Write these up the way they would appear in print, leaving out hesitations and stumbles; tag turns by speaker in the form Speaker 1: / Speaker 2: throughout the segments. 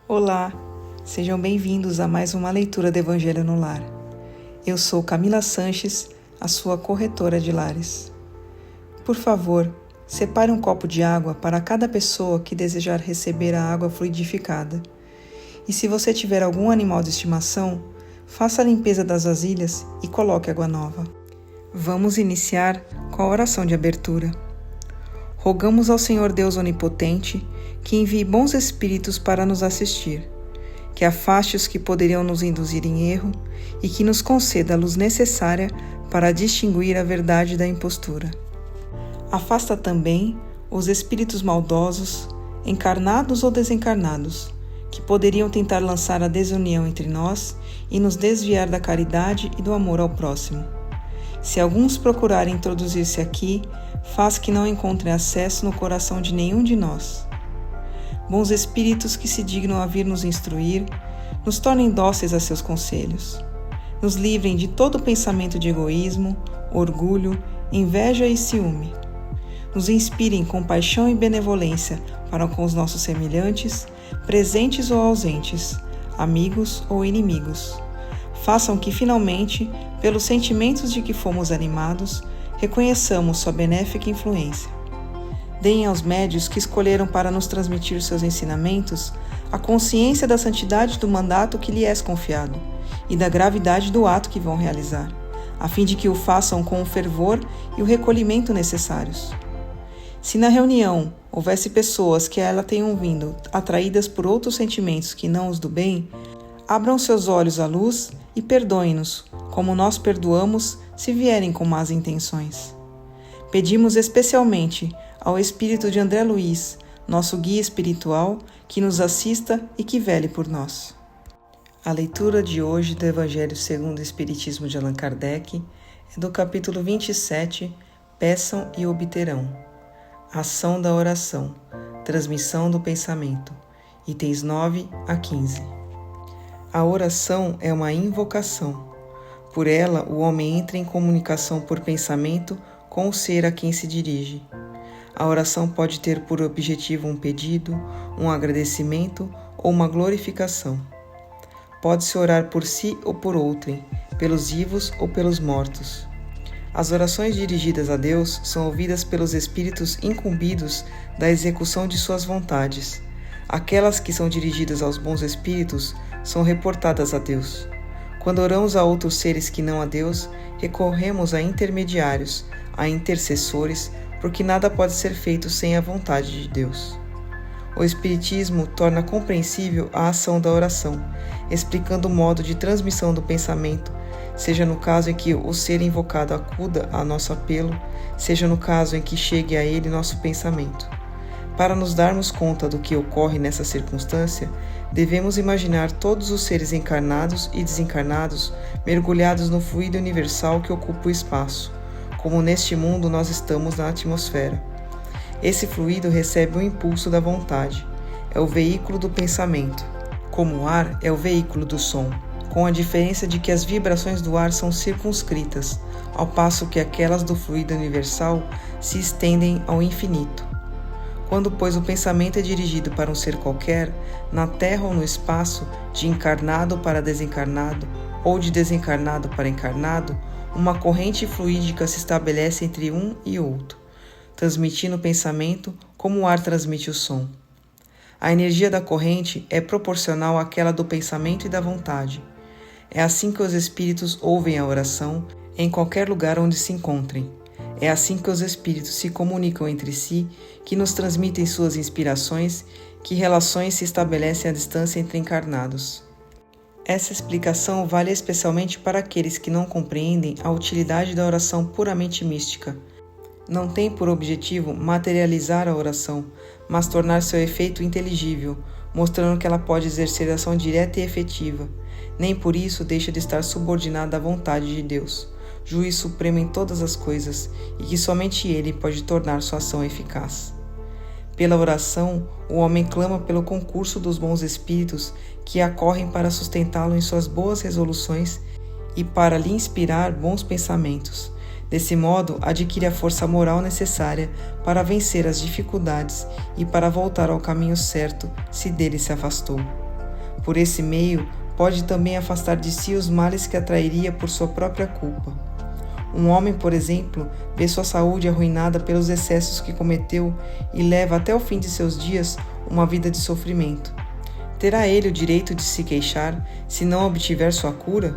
Speaker 1: Olá, sejam bem-vindos a mais uma leitura do Evangelho no Lar. Eu sou Camila Sanches, a sua corretora de lares. Por favor, separe um copo de água para cada pessoa que desejar receber a água fluidificada. E se você tiver algum animal de estimação, faça a limpeza das vasilhas e coloque água nova. Vamos iniciar com a oração de abertura. Rogamos ao Senhor Deus Onipotente que envie bons espíritos para nos assistir, que afaste os que poderiam nos induzir em erro e que nos conceda a luz necessária para distinguir a verdade da impostura. Afasta também os espíritos maldosos, encarnados ou desencarnados, que poderiam tentar lançar a desunião entre nós e nos desviar da caridade e do amor ao próximo. Se alguns procurarem introduzir-se aqui, faz que não encontrem acesso no coração de nenhum de nós. Bons espíritos que se dignam a vir nos instruir, nos tornem dóceis a seus conselhos. Nos livrem de todo pensamento de egoísmo, orgulho, inveja e ciúme. Nos inspirem compaixão e benevolência para com os nossos semelhantes, presentes ou ausentes, amigos ou inimigos. Façam que, finalmente, pelos sentimentos de que fomos animados, reconheçamos sua benéfica influência. Deem aos médios que escolheram para nos transmitir seus ensinamentos a consciência da santidade do mandato que lhe é confiado e da gravidade do ato que vão realizar, a fim de que o façam com o fervor e o recolhimento necessários. Se na reunião houvesse pessoas que a ela tenham vindo atraídas por outros sentimentos que não os do bem, abram seus olhos à luz e perdoem-nos, como nós perdoamos se vierem com más intenções. Pedimos especialmente ao espírito de André Luiz, nosso guia espiritual, que nos assista e que vele por nós. A leitura de hoje do Evangelho segundo o Espiritismo de Allan Kardec é do capítulo 27, Peçam e obterão. Ação da oração, transmissão do pensamento, itens 9 a 15. A oração é uma invocação. Por ela, o homem entra em comunicação por pensamento com o ser a quem se dirige. A oração pode ter por objetivo um pedido, um agradecimento ou uma glorificação. Pode-se orar por si ou por outrem, pelos vivos ou pelos mortos. As orações dirigidas a Deus são ouvidas pelos espíritos incumbidos da execução de suas vontades. Aquelas que são dirigidas aos bons espíritos são reportadas a Deus. Quando oramos a outros seres que não a Deus, recorremos a intermediários, a intercessores, porque nada pode ser feito sem a vontade de Deus. O Espiritismo torna compreensível a ação da oração, explicando o modo de transmissão do pensamento, seja no caso em que o ser invocado acuda a nosso apelo, seja no caso em que chegue a ele nosso pensamento. Para nos darmos conta do que ocorre nessa circunstância, devemos imaginar todos os seres encarnados e desencarnados mergulhados no fluido universal que ocupa o espaço, como neste mundo nós estamos na atmosfera. Esse fluido recebe o impulso da vontade, é o veículo do pensamento, como o ar é o veículo do som, com a diferença de que as vibrações do ar são circunscritas, ao passo que aquelas do fluido universal se estendem ao infinito. Quando, pois, o pensamento é dirigido para um ser qualquer, na terra ou no espaço, de encarnado para desencarnado, ou de desencarnado para encarnado, uma corrente fluídica se estabelece entre um e outro, transmitindo o pensamento como o ar transmite o som. A energia da corrente é proporcional àquela do pensamento e da vontade. É assim que os espíritos ouvem a oração em qualquer lugar onde se encontrem. É assim que os espíritos se comunicam entre si, que nos transmitem suas inspirações, que relações se estabelecem à distância entre encarnados. Essa explicação vale especialmente para aqueles que não compreendem a utilidade da oração puramente mística. Não tem por objetivo materializar a oração, mas tornar seu efeito inteligível, mostrando que ela pode exercer ação direta e efetiva. Nem por isso deixa de estar subordinada à vontade de Deus, juiz supremo em todas as coisas, e que somente Ele pode tornar sua ação eficaz. Pela oração, o homem clama pelo concurso dos bons espíritos que acorrem para sustentá-lo em suas boas resoluções e para lhe inspirar bons pensamentos. Desse modo, adquire a força moral necessária para vencer as dificuldades e para voltar ao caminho certo se dele se afastou. Por esse meio, pode também afastar de si os males que atrairia por sua própria culpa. Um homem, por exemplo, vê sua saúde arruinada pelos excessos que cometeu e leva até o fim de seus dias uma vida de sofrimento. Terá ele o direito de se queixar se não obtiver sua cura?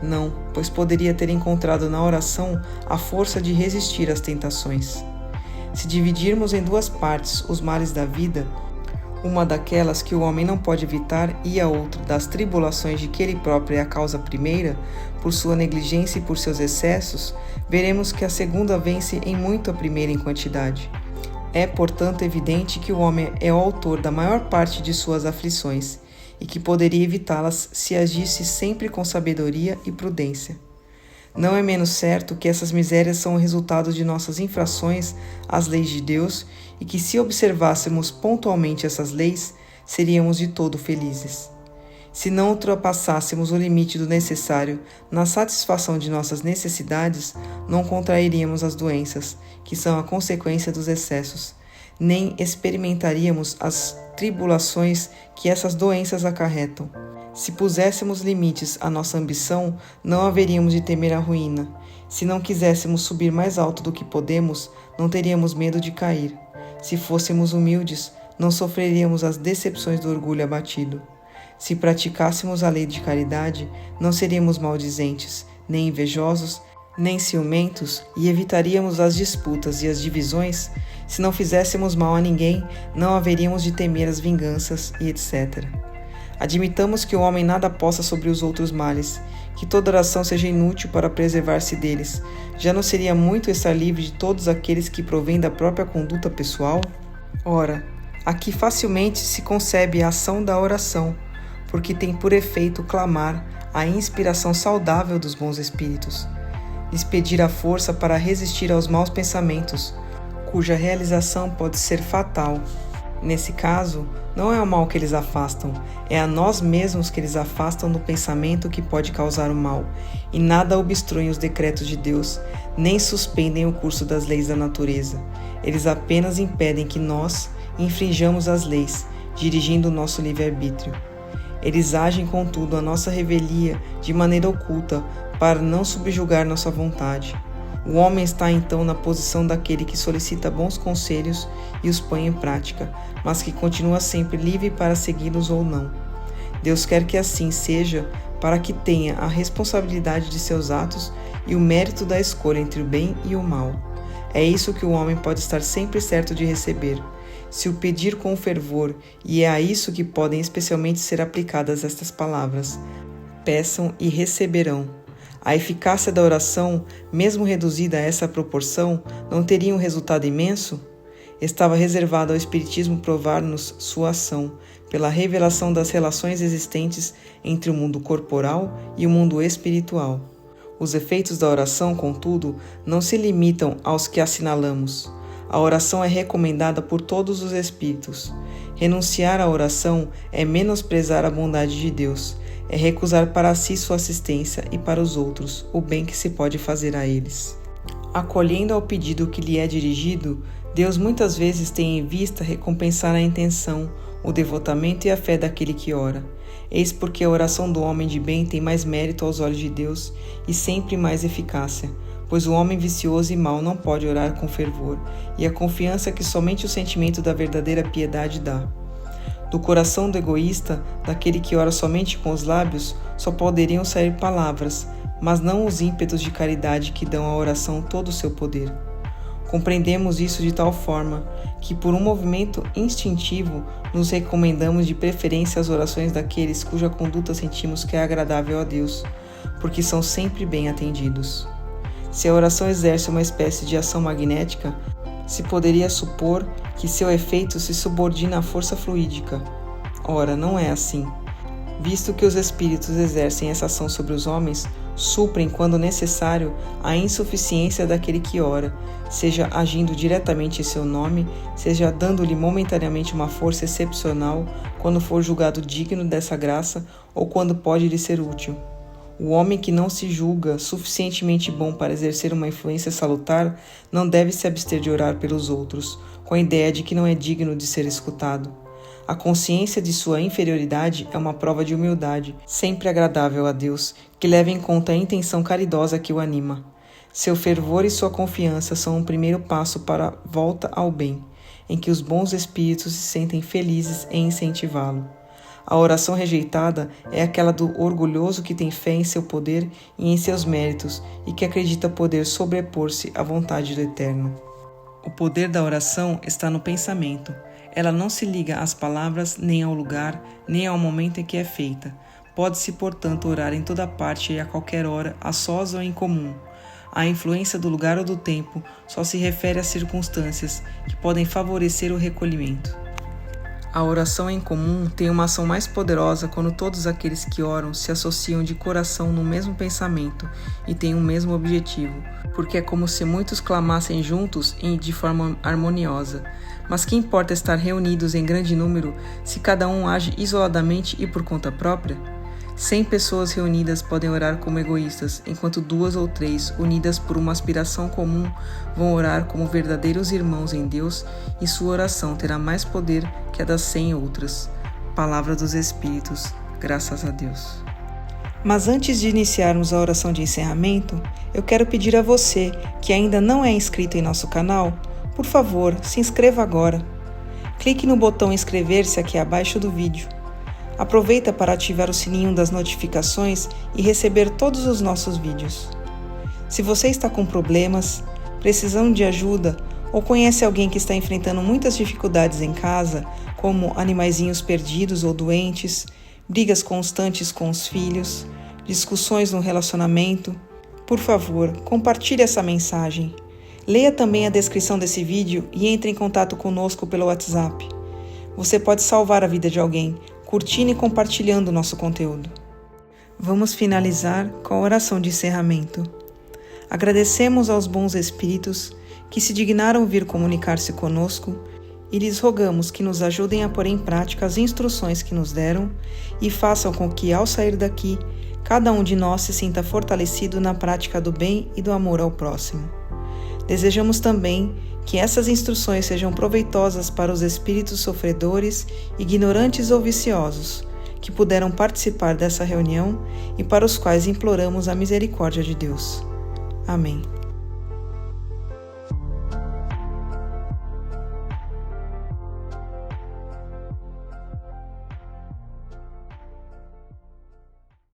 Speaker 1: Não, pois poderia ter encontrado na oração a força de resistir às tentações. Se dividirmos em duas partes os males da vida, uma daquelas que o homem não pode evitar e a outra das tribulações de que ele próprio é a causa primeira, por sua negligência e por seus excessos, veremos que a segunda vence em muito a primeira em quantidade. É, portanto, evidente que o homem é o autor da maior parte de suas aflições e que poderia evitá-las se agisse sempre com sabedoria e prudência. Não é menos certo que essas misérias são o resultado de nossas infrações às leis de Deus e que, se observássemos pontualmente essas leis, seríamos de todo felizes. Se não ultrapassássemos o limite do necessário na satisfação de nossas necessidades, não contrairíamos as doenças, que são a consequência dos excessos, nem experimentaríamos as tribulações que essas doenças acarretam. Se puséssemos limites à nossa ambição, não haveríamos de temer a ruína. Se não quiséssemos subir mais alto do que podemos, não teríamos medo de cair. Se fôssemos humildes, não sofreríamos as decepções do orgulho abatido. Se praticássemos a lei de caridade, não seríamos maldizentes, nem invejosos, nem ciumentos, e evitaríamos as disputas e as divisões. Se não fizéssemos mal a ninguém, não haveríamos de temer as vinganças e etc. Admitamos que o homem nada possa sobre os outros males, que toda oração seja inútil para preservar-se deles. Já não seria muito estar livre de todos aqueles que provêm da própria conduta pessoal? Ora, aqui facilmente se concebe a ação da oração, porque tem por efeito clamar a inspiração saudável dos bons espíritos, lhes pedir a força para resistir aos maus pensamentos, cuja realização pode ser fatal. Nesse caso, não é o mal que eles afastam, é a nós mesmos que eles afastam do pensamento que pode causar o mal, e nada obstruem os decretos de Deus, nem suspendem o curso das leis da natureza. Eles apenas impedem que nós infrinjamos as leis, dirigindo o nosso livre-arbítrio. Eles agem, contudo, a nossa revelia de maneira oculta, para não subjugar nossa vontade. O homem está então na posição daquele que solicita bons conselhos e os põe em prática, mas que continua sempre livre para segui-los ou não. Deus quer que assim seja, para que tenha a responsabilidade de seus atos e o mérito da escolha entre o bem e o mal. É isso que o homem pode estar sempre certo de receber, se o pedir com fervor, e é a isso que podem especialmente ser aplicadas estas palavras: peçam e receberão. A eficácia da oração, mesmo reduzida a essa proporção, não teria um resultado imenso? Estava reservado ao Espiritismo provar-nos sua ação, pela revelação das relações existentes entre o mundo corporal e o mundo espiritual. Os efeitos da oração, contudo, não se limitam aos que assinalamos. A oração é recomendada por todos os espíritos. Renunciar à oração é menosprezar a bondade de Deus, é recusar para si sua assistência e para os outros o bem que se pode fazer a eles. Acolhendo ao pedido que lhe é dirigido, Deus muitas vezes tem em vista recompensar a intenção, o devotamento e a fé daquele que ora. Eis porque a oração do homem de bem tem mais mérito aos olhos de Deus e sempre mais eficácia, pois o homem vicioso e mau não pode orar com fervor, e a confiança que somente o sentimento da verdadeira piedade dá. Do coração do egoísta, daquele que ora somente com os lábios, só poderiam sair palavras, mas não os ímpetos de caridade que dão à oração todo o seu poder. Compreendemos isso de tal forma que, por um movimento instintivo, nos recomendamos de preferência as orações daqueles cuja conduta sentimos que é agradável a Deus, porque são sempre bem atendidos. Se a oração exerce uma espécie de ação magnética, se poderia supor que seu efeito se subordina à força fluídica. Ora, não é assim. Visto que os espíritos exercem essa ação sobre os homens, suprem, quando necessário, a insuficiência daquele que ora, seja agindo diretamente em seu nome, seja dando-lhe momentaneamente uma força excepcional, quando for julgado digno dessa graça ou quando pode lhe ser útil. O homem que não se julga suficientemente bom para exercer uma influência salutar não deve se abster de orar pelos outros, com a ideia de que não é digno de ser escutado. A consciência de sua inferioridade é uma prova de humildade, sempre agradável a Deus, que leva em conta a intenção caridosa que o anima. Seu fervor e sua confiança são um primeiro passo para a volta ao bem, em que os bons espíritos se sentem felizes em incentivá-lo. A oração rejeitada é aquela do orgulhoso que tem fé em seu poder e em seus méritos e que acredita poder sobrepor-se à vontade do Eterno. O poder da oração está no pensamento. Ela não se liga às palavras, nem ao lugar, nem ao momento em que é feita. Pode-se, portanto, orar em toda parte e a qualquer hora, a sós ou em comum. A influência do lugar ou do tempo só se refere às circunstâncias que podem favorecer o recolhimento. A oração em comum tem uma ação mais poderosa quando todos aqueles que oram se associam de coração no mesmo pensamento e têm o mesmo objetivo, porque é como se muitos clamassem juntos e de forma harmoniosa. Mas que importa estar reunidos em grande número se cada um age isoladamente e por conta própria? 100 pessoas reunidas podem orar como egoístas, enquanto 2 ou 3, unidas por uma aspiração comum, vão orar como verdadeiros irmãos em Deus, e sua oração terá mais poder que a das 100 outras. Palavra dos Espíritos, graças a Deus. Mas antes de iniciarmos a oração de encerramento, eu quero pedir a você, que ainda não é inscrito em nosso canal, por favor, se inscreva agora. Clique no botão inscrever-se aqui abaixo do vídeo. Aproveita para ativar o sininho das notificações e receber todos os nossos vídeos. Se você está com problemas, precisando de ajuda ou conhece alguém que está enfrentando muitas dificuldades em casa, como animaizinhos perdidos ou doentes, brigas constantes com os filhos, discussões no relacionamento, por favor, compartilhe essa mensagem. Leia também a descrição desse vídeo e entre em contato conosco pelo WhatsApp. Você pode salvar a vida de alguém, curtindo e compartilhando o nosso conteúdo. Vamos finalizar com a oração de encerramento. Agradecemos aos bons espíritos que se dignaram vir comunicar-se conosco e lhes rogamos que nos ajudem a pôr em prática as instruções que nos deram e façam com que, ao sair daqui, cada um de nós se sinta fortalecido na prática do bem e do amor ao próximo. Desejamos também que essas instruções sejam proveitosas para os espíritos sofredores, ignorantes ou viciosos, que puderam participar dessa reunião e para os quais imploramos a misericórdia de Deus. Amém.